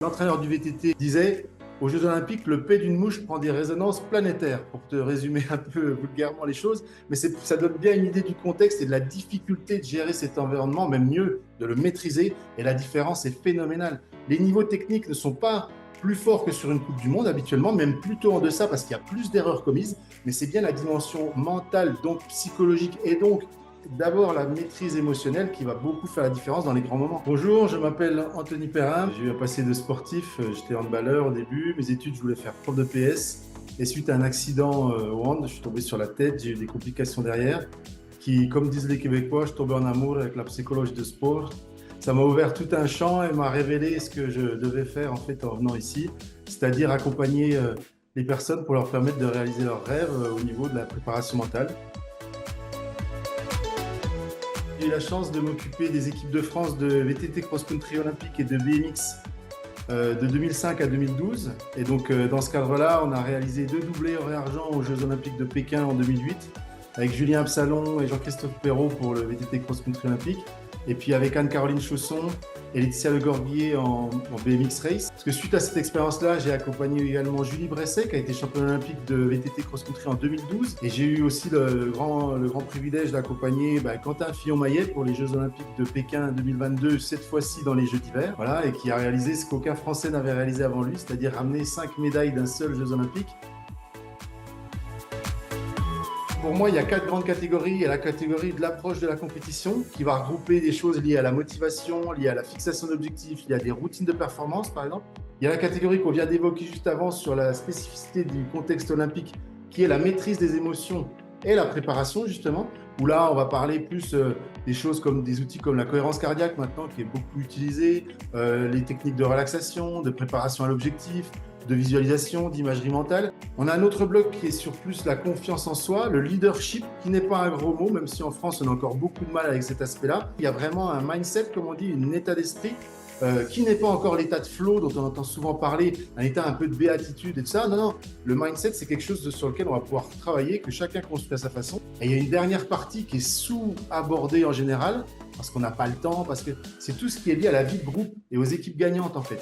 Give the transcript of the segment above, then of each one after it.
L'entraîneur du VTT disait, aux Jeux Olympiques, le P d'une mouche prend des résonances planétaires, pour te résumer un peu vulgairement les choses, mais ça donne bien une idée du contexte et de la difficulté de gérer cet environnement, même mieux, de le maîtriser, et la différence est phénoménale. Les niveaux techniques ne sont pas plus forts que sur une Coupe du Monde habituellement, même plutôt en deçà parce qu'il y a plus d'erreurs commises, mais c'est bien la dimension mentale, donc psychologique, et donc d'abord la maîtrise émotionnelle qui va beaucoup faire la différence dans les grands moments. Bonjour, je m'appelle Anthony Perrin, j'ai eu un passé de sportif, j'étais handballeur au début, mes études je voulais faire prof de PS, et suite à un accident au hand, je suis tombé sur la tête, j'ai eu des complications derrière, qui, comme disent les Québécois, je tombais en amour avec la psychologie de sport. Ça m'a ouvert tout un champ et m'a révélé ce que je devais faire en fait en venant ici, c'est-à-dire accompagner les personnes pour leur permettre de réaliser leurs rêves au niveau de la préparation mentale. J'ai eu la chance de m'occuper des équipes de France de VTT cross-country olympique et de BMX de 2005 à 2012. Et donc, dans ce cadre-là, on a réalisé 2 doublés or et argent aux Jeux olympiques de Pékin en 2008, avec Julien Absalon et Jean-Christophe Perrault pour le VTT cross-country olympique. Et puis avec Anne-Caroline Chausson et Laetitia Le Gorguier en BMX Race. Parce que suite à cette expérience-là, j'ai accompagné également Julie Bresset, qui a été championne olympique de VTT cross-country en 2012. Et j'ai eu aussi le grand privilège d'accompagner Quentin Fillon-Maillet pour les Jeux olympiques de Pékin 2022, cette fois-ci dans les Jeux d'hiver. Voilà, et qui a réalisé ce qu'aucun Français n'avait réalisé avant lui, c'est-à-dire ramener 5 médailles d'un seul Jeux olympiques. Pour moi, il y a 4 grandes catégories. Il y a la catégorie de l'approche de la compétition qui va regrouper des choses liées à la motivation, liées à la fixation d'objectifs, liées à des routines de performance, par exemple. Il y a la catégorie qu'on vient d'évoquer juste avant sur la spécificité du contexte olympique, qui est la maîtrise des émotions et la préparation, justement, où là, on va parler plus des choses comme des outils comme la cohérence cardiaque, maintenant, qui est beaucoup utilisée, les techniques de relaxation, de préparation à l'objectif, de visualisation, d'imagerie mentale. On a un autre bloc qui est sur plus la confiance en soi, le leadership, qui n'est pas un gros mot, même si en France, on a encore beaucoup de mal avec cet aspect-là. Il y a vraiment un mindset, comme on dit, un état d'esprit, qui n'est pas encore l'état de flow dont on entend souvent parler, un état un peu de béatitude et tout ça. Non, non, le mindset, c'est quelque chose sur lequel on va pouvoir travailler, que chacun construit à sa façon. Et il y a une dernière partie qui est sous-abordée en général, parce qu'on n'a pas le temps, parce que c'est tout ce qui est lié à la vie de groupe et aux équipes gagnantes, en fait.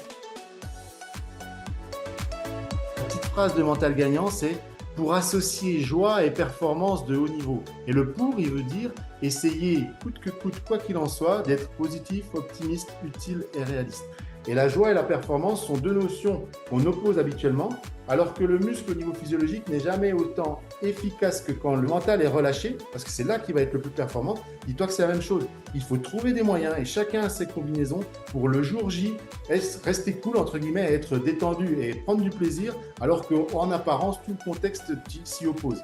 Phrase de mental gagnant, c'est pour associer joie et performance de haut niveau. Et le pour, il veut dire essayer, coûte que coûte, quoi qu'il en soit, d'être positif, optimiste, utile et réaliste. Et la joie et la performance sont 2 notions qu'on oppose habituellement, alors que le muscle au niveau physiologique n'est jamais autant efficace que quand le mental est relâché, parce que c'est là qu'il va être le plus performant. Dis-toi que c'est la même chose. Il faut trouver des moyens, et chacun a ses combinaisons, pour le jour J, rester cool, entre guillemets, être détendu et prendre du plaisir, alors qu'en apparence, tout le contexte s'y oppose.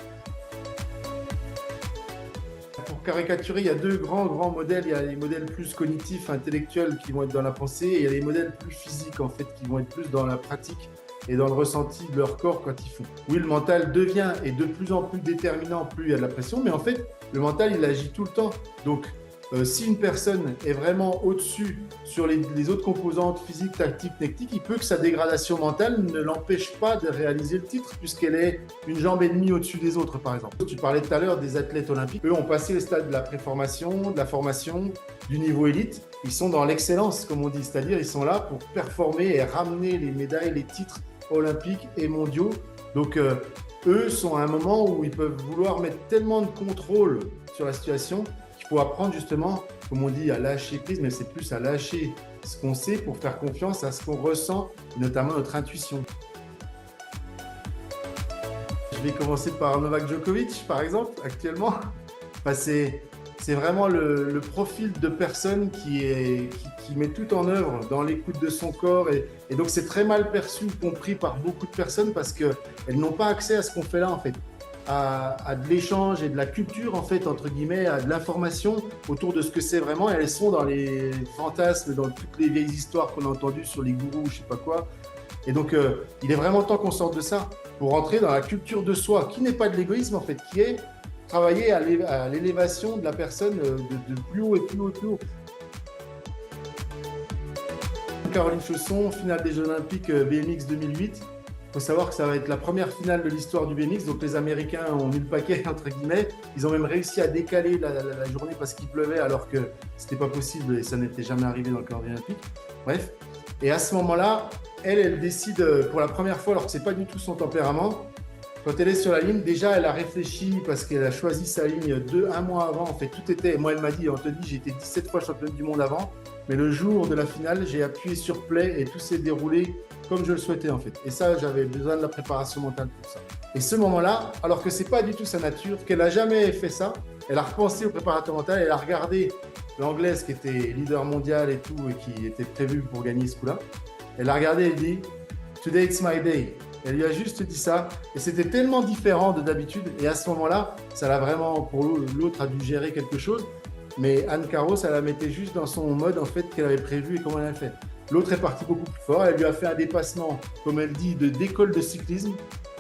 Pour caricaturer, il y a 2 grands modèles. Il y a les modèles plus cognitifs, intellectuels qui vont être dans la pensée, et il y a les modèles plus physiques, en fait, qui vont être plus dans la pratique et dans le ressenti de leur corps quand ils font. Oui, le mental devient et de plus en plus déterminant plus il y a de la pression, mais en fait, le mental, il agit tout le temps. Donc, si une personne est vraiment au-dessus sur les autres composantes physiques, tactiques, techniques, il peut que sa dégradation mentale ne l'empêche pas de réaliser le titre, puisqu'elle est une jambe et demie au-dessus des autres, par exemple. Tu parlais tout à l'heure des athlètes olympiques. Eux ont passé le stade de la préformation, de la formation, du niveau élite. Ils sont dans l'excellence, comme on dit, c'est-à-dire ils sont là pour performer et ramener les médailles, les titres olympiques et mondiaux. Donc, eux sont à un moment où ils peuvent vouloir mettre tellement de contrôle sur la situation qu'il faut apprendre justement, comme on dit, à lâcher prise, mais c'est plus à lâcher ce qu'on sait pour faire confiance à ce qu'on ressent, notamment notre intuition. Je vais commencer par Novak Djokovic, par exemple, actuellement. Enfin, c'est vraiment le profil de personne qui met tout en œuvre dans l'écoute de son corps. Et donc, c'est très mal perçu, compris par beaucoup de personnes parce qu'elles n'ont pas accès à ce qu'on fait là, en fait. À de l'échange et de la culture, en fait, entre guillemets, à de l'information autour de ce que c'est vraiment. Et elles sont dans les fantasmes, dans toutes les vieilles histoires qu'on a entendues sur les gourous, je sais pas quoi. Et donc, il est vraiment temps qu'on sorte de ça pour rentrer dans la culture de soi, qui n'est pas de l'égoïsme, en fait, qui est travailler à l'élévation de la personne de plus haut et plus haut et plus haut. Caroline Chausson, finale des Jeux Olympiques BMX 2008. Il faut savoir que ça va être la première finale de l'histoire du BMX, donc les Américains ont mis le paquet, entre guillemets. Ils ont même réussi à décaler la journée parce qu'il pleuvait, alors que c'était pas possible et ça n'était jamais arrivé dans le calendrier olympique. Bref, et à ce moment-là, Elle décide pour la première fois, alors que ce n'est pas du tout son tempérament. Quand elle est sur la ligne, déjà, elle a réfléchi parce qu'elle a choisi sa ligne un mois avant. En fait, tout était. Moi, elle m'a dit, Anthony, j'ai été 17 fois championne du monde avant, mais le jour de la finale, j'ai appuyé sur play et tout s'est déroulé comme je le souhaitais, en fait. Et ça, j'avais besoin de la préparation mentale pour ça. Et ce moment-là, alors que c'est pas du tout sa nature, qu'elle n'a jamais fait ça, elle a repensé au préparateur mental, elle a regardé l'anglaise qui était leader mondial et tout, et qui était prévue pour gagner ce coup-là. Elle a regardé et elle dit, Today it's my day. Elle lui a juste dit ça, et c'était tellement différent de d'habitude. Et à ce moment-là, ça l'a vraiment, pour l'autre, a dû gérer quelque chose. Mais Anne Carreau, ça la mettait juste dans son mode en fait qu'elle avait prévu et comment elle a fait. L'autre est parti beaucoup plus fort. Elle lui a fait un dépassement, comme elle dit, d'école de cyclisme.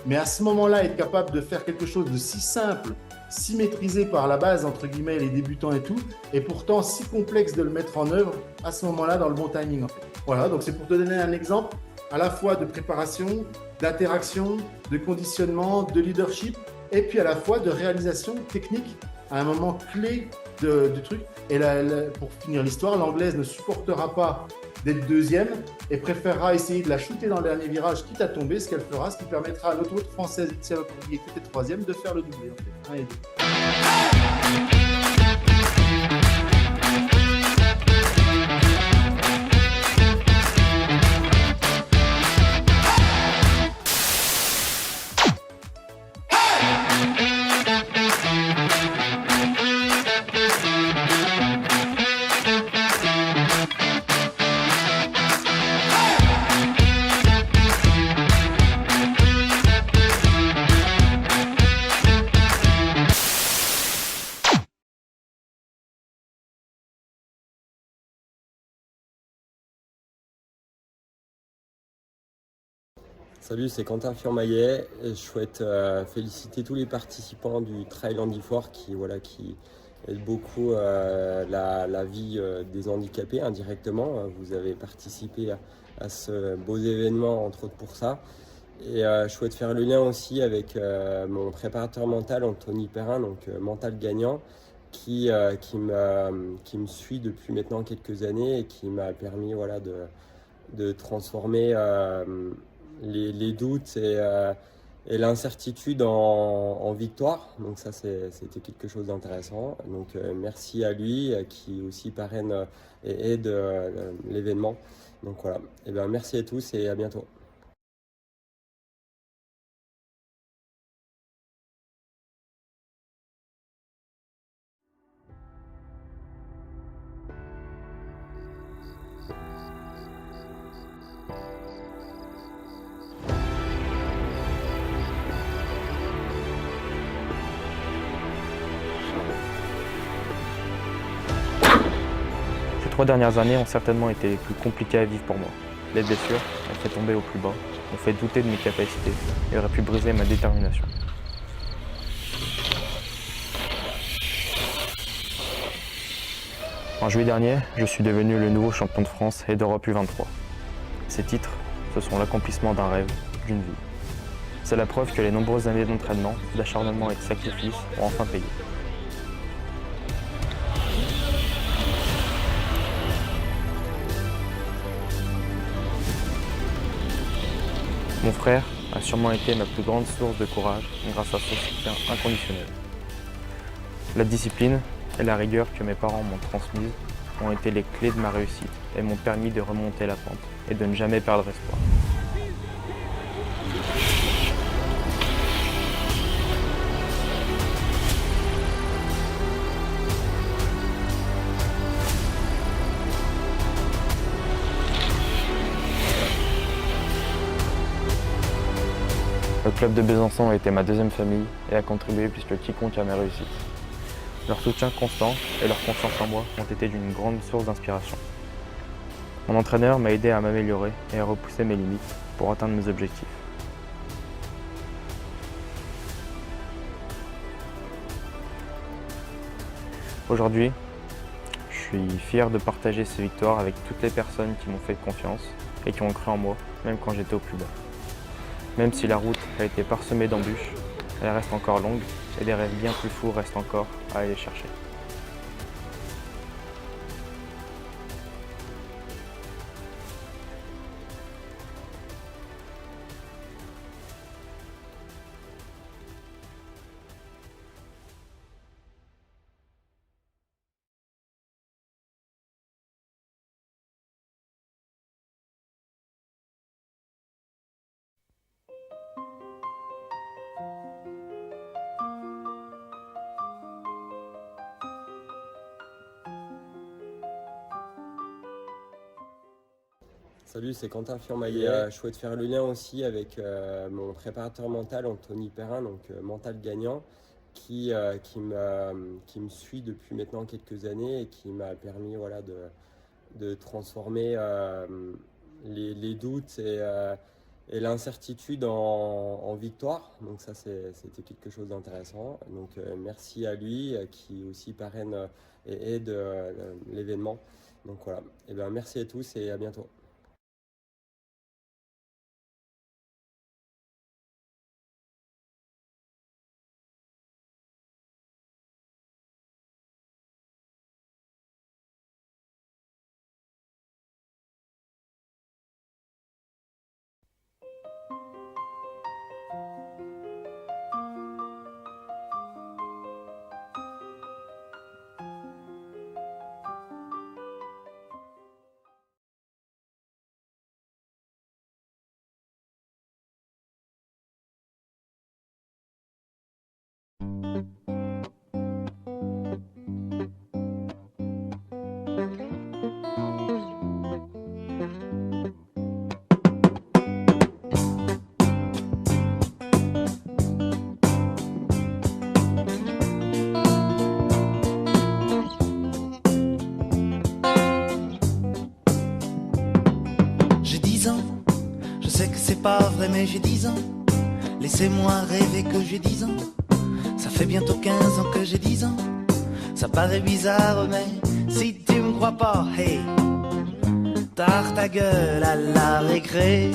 Mais à ce moment-là, être capable de faire quelque chose de si simple, si maîtrisé par la base, entre guillemets, les débutants et tout, et pourtant si complexe de le mettre en œuvre à ce moment-là dans le bon timing en fait. Voilà, donc c'est pour te donner un exemple à la fois de préparation, d'interaction, de conditionnement, de leadership, et puis à la fois de réalisation technique à un moment clé du truc. Et là, pour finir l'histoire, l'anglaise ne supportera pas d'être deuxième et préférera essayer de la shooter dans le dernier virage, quitte à tomber, ce qu'elle fera, ce qui permettra à l'autre française, qui était troisième, de faire le doublé. En fait. 1 et 2. Salut, c'est Quentin Furmaillet et je souhaite féliciter tous les participants du Trail Handifoire qui aident beaucoup la vie des handicapés indirectement. Vous avez participé à ce beau événement, entre autres pour ça. Et je souhaite faire le lien aussi avec mon préparateur mental, Anthony Perrin, donc mental gagnant, qui me suit depuis maintenant quelques années et qui m'a permis de transformer les doutes et l'incertitude en victoire. Donc ça, c'était quelque chose d'intéressant. Donc merci à lui qui aussi parraine et aide l'événement. Donc voilà. Et bien, merci à tous et à bientôt. Ces 3 dernières années ont certainement été les plus compliquées à vivre pour moi. Les blessures m'ont fait tomber au plus bas, m'ont fait douter de mes capacités et auraient pu briser ma détermination. En juillet dernier, je suis devenu le nouveau champion de France et d'Europe U23. Ces titres, ce sont l'accomplissement d'un rêve, d'une vie. C'est la preuve que les nombreuses années d'entraînement, d'acharnement et de sacrifice ont enfin payé. Mon frère a sûrement été ma plus grande source de courage grâce à son soutien inconditionnel. La discipline et la rigueur que mes parents m'ont transmises ont été les clés de ma réussite et m'ont permis de remonter la pente et de ne jamais perdre espoir. Le club de Besançon a été ma deuxième famille et a contribué plus que quiconque à mes réussites. Leur soutien constant et leur confiance en moi ont été d'une grande source d'inspiration. Mon entraîneur m'a aidé à m'améliorer et à repousser mes limites pour atteindre mes objectifs. Aujourd'hui, je suis fier de partager ces victoires avec toutes les personnes qui m'ont fait confiance et qui ont cru en moi, même quand j'étais au plus bas. Même si la route a été parsemée d'embûches, elle reste encore longue et des rêves bien plus fous restent encore à aller chercher. Salut, c'est Quentin Furmaillet. Ouais. Je souhaite faire le lien aussi avec mon préparateur mental, Anthony Perrin, donc mental gagnant, qui me suit depuis maintenant quelques années et qui m'a permis voilà, de transformer les doutes et l'incertitude en victoire. Donc ça, c'était quelque chose d'intéressant. Donc merci à lui qui aussi parraine et aide l'événement. Donc voilà, et ben, merci à tous et à bientôt. J'ai 10 ans, je sais que c'est pas vrai mais j'ai 10 ans. Laissez-moi rêver que j'ai 10 ans. Ça fait bientôt 15 ans que j'ai 10 ans. Ça paraît bizarre mais si tu me crois pas, hey, tard ta gueule à la récré.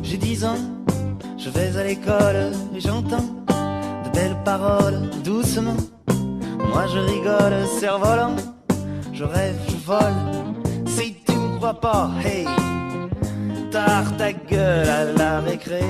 J'ai 10 ans, je vais à l'école et j'entends de belles paroles doucement. Moi je rigole, cerf-volant, je rêve, je vole. Si tu me crois pas, hey, tard ta gueule à la récré.